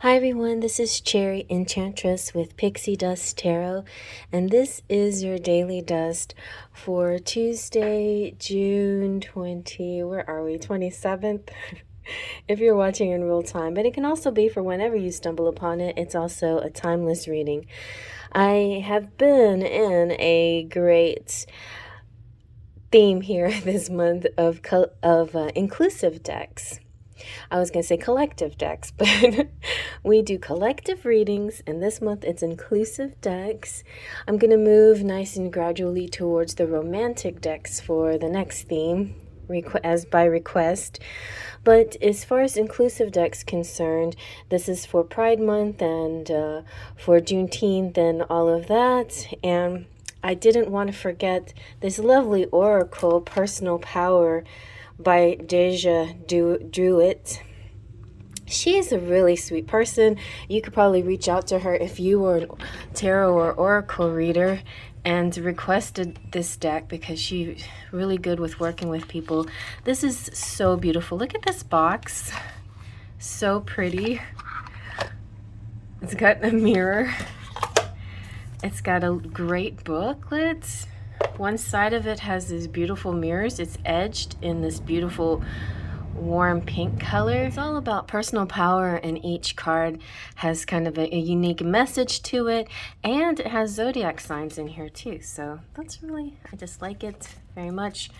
Hi everyone, this is Cherry Enchantress with Pixie Dust Tarot, and this is your daily dust for Tuesday, June 27th, if you're watching in real time, but it can also be for whenever you stumble upon it. It's also a timeless reading. I have been in a great theme here this month of inclusive decks. I was going to say collective decks, but we do collective readings, and this month it's inclusive decks. I'm going to move nice and gradually towards the romantic decks for the next theme, as by request. But as far as inclusive decks concerned, this is for Pride Month and for Juneteenth and all of that. And I didn't want to forget this lovely oracle, Personal Power, by Deja Druitt. She's a really sweet person. You could probably reach out to her if you were a tarot or oracle reader and requested this deck, because she's really good with working with people. This is so beautiful. Look at this box. So pretty. It's got a mirror. It's got a great booklet. One side of it has these beautiful mirrors. It's edged in this beautiful warm pink color. It's all about personal power, and each card has kind of a unique message to it, and it has zodiac signs in here too. So that's really, I just like it very much.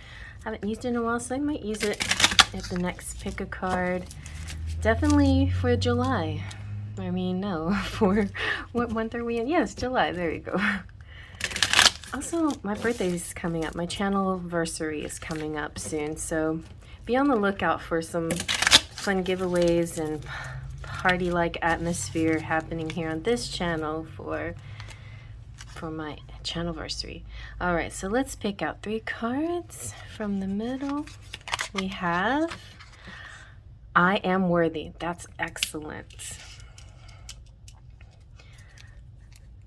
I haven't used it in a while, so I might use it at the next pick a card. Definitely for July. I mean, no, for what month are we in? Yes, July. There you go. Also, my birthday is coming up. My channelversary is coming up soon, so be on the lookout for some fun giveaways and party-like atmosphere happening here on this channel for my channelversary. All right, so let's pick out 3 cards from the middle. We have I Am Worthy. That's excellent.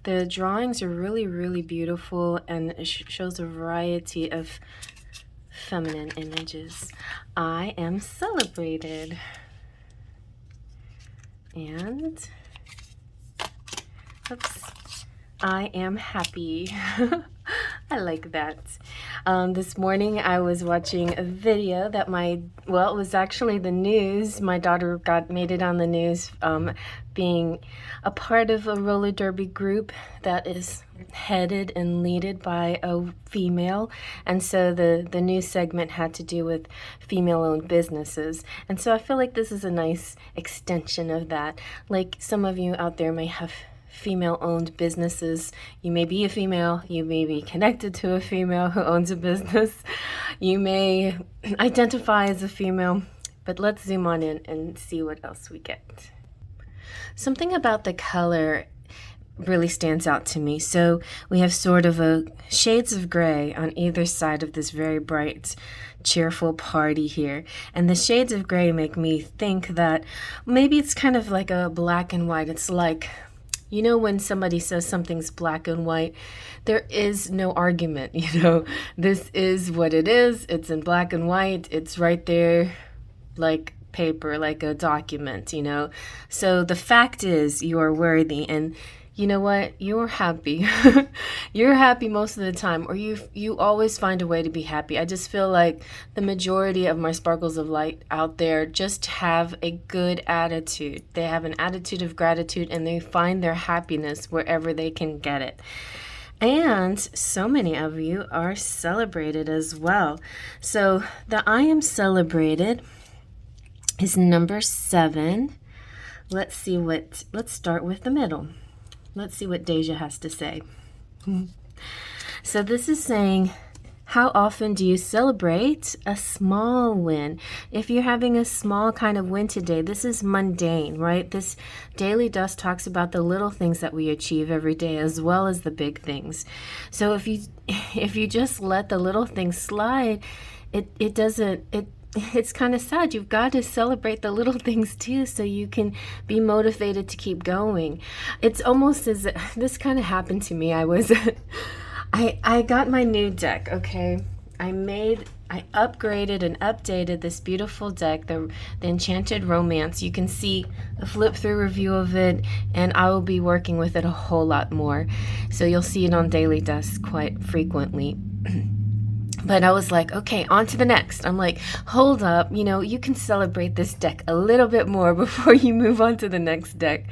The drawings are really, really beautiful, and it shows a variety of feminine images. I am celebrated. And, oops, I am happy. I like that. This morning I was watching a video that it was actually the news. My daughter made it on the news, being a part of a roller derby group that is headed and leaded by a female, and so the news segment had to do with female-owned businesses, and so I feel like this is a nice extension of that. Like, some of you out there may have female-owned businesses. You may be a female, you may be connected to a female who owns a business, you may identify as a female, but let's zoom on in and see what else we get. Something about the color really stands out to me. So we have sort of a shades of gray on either side of this very bright, cheerful party here. And the shades of gray make me think that maybe it's kind of like a black and white. It's like, you know, when somebody says something's black and white, there is no argument, you know. This is what it is. It's in black and white. It's right there, like paper, like a document, you know. So the fact is, you are worthy, and you know what? You're happy. You're happy most of the time, or you always find a way to be happy. I just feel like the majority of my sparkles of light out there just have a good attitude. They have an attitude of gratitude, and they find their happiness wherever they can get it. And so many of you are celebrated as well. So the I Am Celebrated is number 7. Let's start with the middle. Let's see what Deja has to say. So this is saying, how often do you celebrate a small win? If you're having a small kind of win today, this is mundane, right? This daily dust talks about the little things that we achieve every day as well as the big things. So if you just let the little things slide, it's kind of sad. You've got to celebrate the little things too, so you can be motivated to keep going. It's almost as this kind of happened to me. I got my new deck, okay? I I upgraded and updated this beautiful deck, the Enchanted Romance. You can see a flip through review of it, and I will be working with it a whole lot more. So you'll see it on Daily Desk quite frequently. But I was like, okay, on to the next. I'm like, hold up, you can celebrate this deck a little bit more before you move on to the next deck.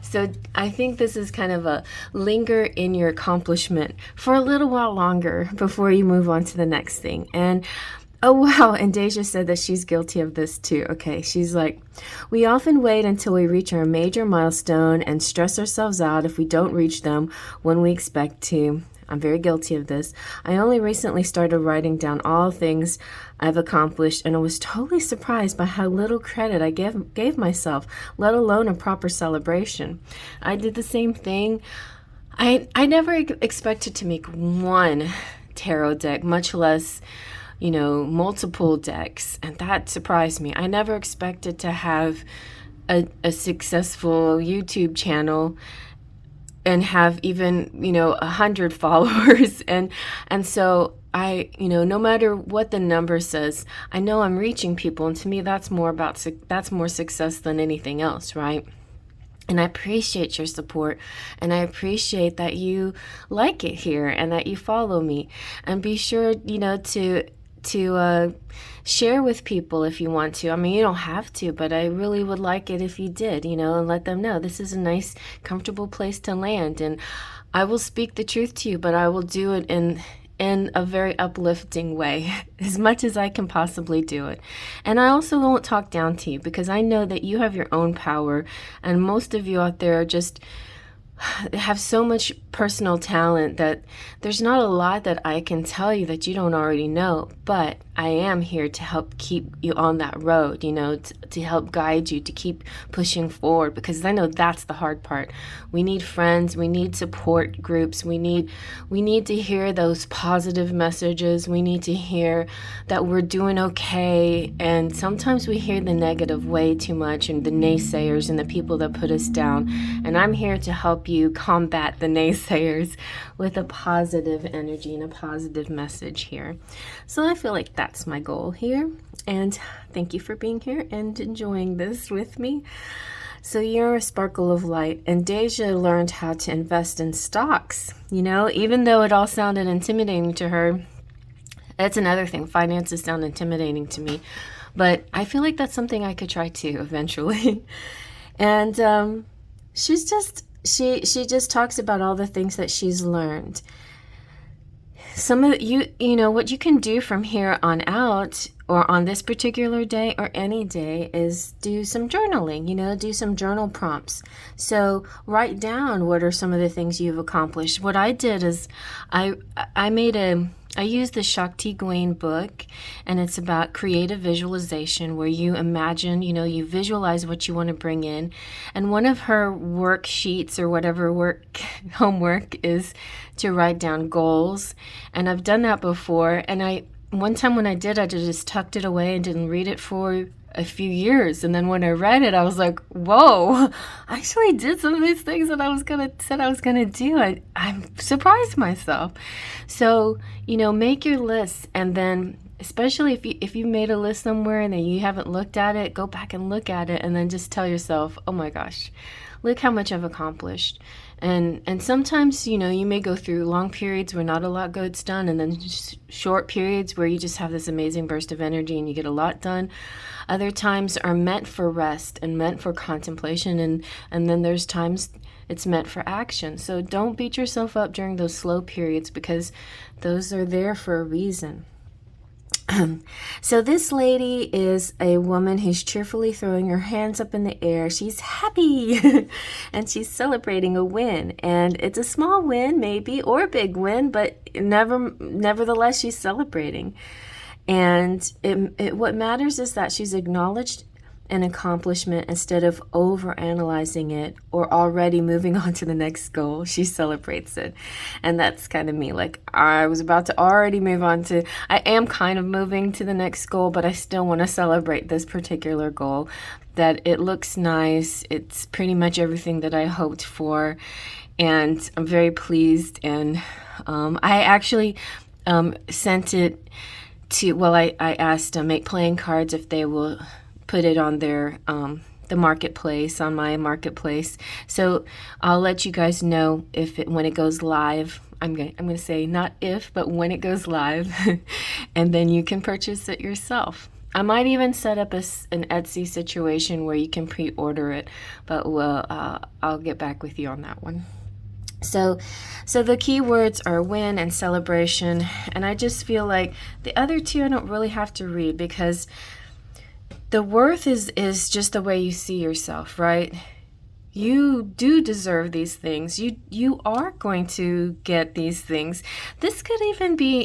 So I think this is kind of a linger in your accomplishment for a little while longer before you move on to the next thing. And oh, wow. And Deja said that she's guilty of this too. Okay. She's like, we often wait until we reach our major milestone and stress ourselves out if we don't reach them when we expect to. I'm very guilty of this. I only recently started writing down all things I've accomplished, and I was totally surprised by how little credit I gave myself, let alone a proper celebration. I did the same thing. I never expected to make one tarot deck, much less, multiple decks, and that surprised me. I never expected to have a successful YouTube channel and have even 100 followers, and so I no matter what the number says, I know I'm reaching people, and to me that's more success than anything else, right? And I appreciate your support, and I appreciate that you like it here and that you follow me, and be sure to share with people if you want to. I mean, you don't have to, but I really would like it if you did, and let them know this is a nice, comfortable place to land. And I will speak the truth to you, but I will do it in a very uplifting way, as much as I can possibly do it. And I also won't talk down to you, because I know that you have your own power, and most of you out there are just have so much personal talent that there's not a lot that I can tell you that you don't already know, but I am here to help keep you on that road, to help guide you, to keep pushing forward, because I know that's the hard part. We need friends, we need support groups, we need to hear those positive messages, we need to hear that we're doing okay, and sometimes we hear the negative way too much, and the naysayers and the people that put us down, and I'm here to help you combat the naysayers with a positive energy and a positive message here. So I feel like that's my goal here, and thank you for being here and enjoying this with me. So you're a sparkle of light, and Deja learned how to invest in stocks. Even though it all sounded intimidating to her, that's another thing. Finances sound intimidating to me, but I feel like that's something I could try too eventually. And she just talks about all the things that she's learned. Some of what you can do from here on out, or on this particular day or any day, is do some journaling, do some journal prompts. So write down what are some of the things you've accomplished. What I did is I used the Shakti Gawain book, and it's about creative visualization, where you imagine, you visualize what you want to bring in. And one of her worksheets or whatever homework is to write down goals. And I've done that before. And one time when I did, I just tucked it away and didn't read it for a few years. And then when I read it, I was like, whoa, I actually did some of these things that said I was gonna do. I'm surprised myself. So, make your lists, and then especially if you made a list somewhere and then you haven't looked at it, go back and look at it, and then just tell yourself, oh my gosh, look how much I've accomplished. And sometimes, you may go through long periods where not a lot gets done, and then short periods where you just have this amazing burst of energy and you get a lot done. Other times are meant for rest and meant for contemplation, and then there's times it's meant for action. So don't beat yourself up during those slow periods, because those are there for a reason. So this lady is a woman who's cheerfully throwing her hands up in the air. She's happy and she's celebrating a win. And it's a small win, maybe, or a big win, but nevertheless, she's celebrating. And what matters is that she's acknowledged an accomplishment instead of over-analyzing it or already moving on to the next goal. She celebrates it. And that's kind of me. Like, I was about to already move on to, I am kind of moving to the next goal, but I still want to celebrate this particular goal, that it looks nice. It's pretty much everything that I hoped for. And I'm very pleased. And I actually sent it I asked Make Playing Cards if they will put it on their the marketplace, on my marketplace. So I'll let you guys know when it goes live. I'm gonna say not if, but when it goes live, and then you can purchase it yourself. I might even set up an Etsy situation where you can pre-order it, but I'll get back with you on that one. So the key words are win and celebration, and I just feel like the other two I don't really have to read, because the worth is just the way you see yourself, right? You do deserve these things. You are going to get these things. This could even be,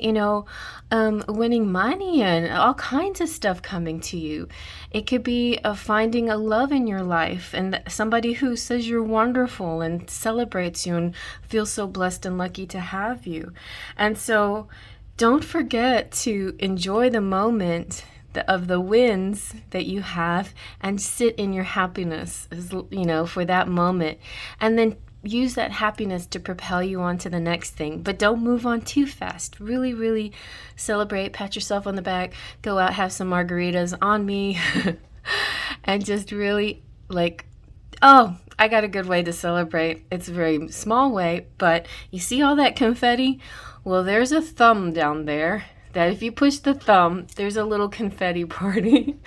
winning money and all kinds of stuff coming to you. It could be finding a love in your life and somebody who says you're wonderful and celebrates you and feels so blessed and lucky to have you. And so don't forget to enjoy the moment of the wins that you have, and sit in your happiness, for that moment, and then use that happiness to propel you on to the next thing. But don't move on too fast. Really, really celebrate, pat yourself on the back, go out, have some margaritas on me, and just really oh, I got a good way to celebrate. It's a very small way, but you see all that confetti? Well, there's a thumb down there that if you push the thumb, there's a little confetti party.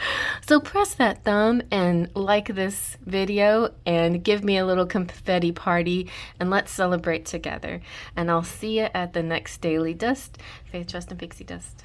So press that thumb and like this video and give me a little confetti party, and let's celebrate together. And I'll see you at the next Daily Dust. Faith, Trust, and Pixie Dust.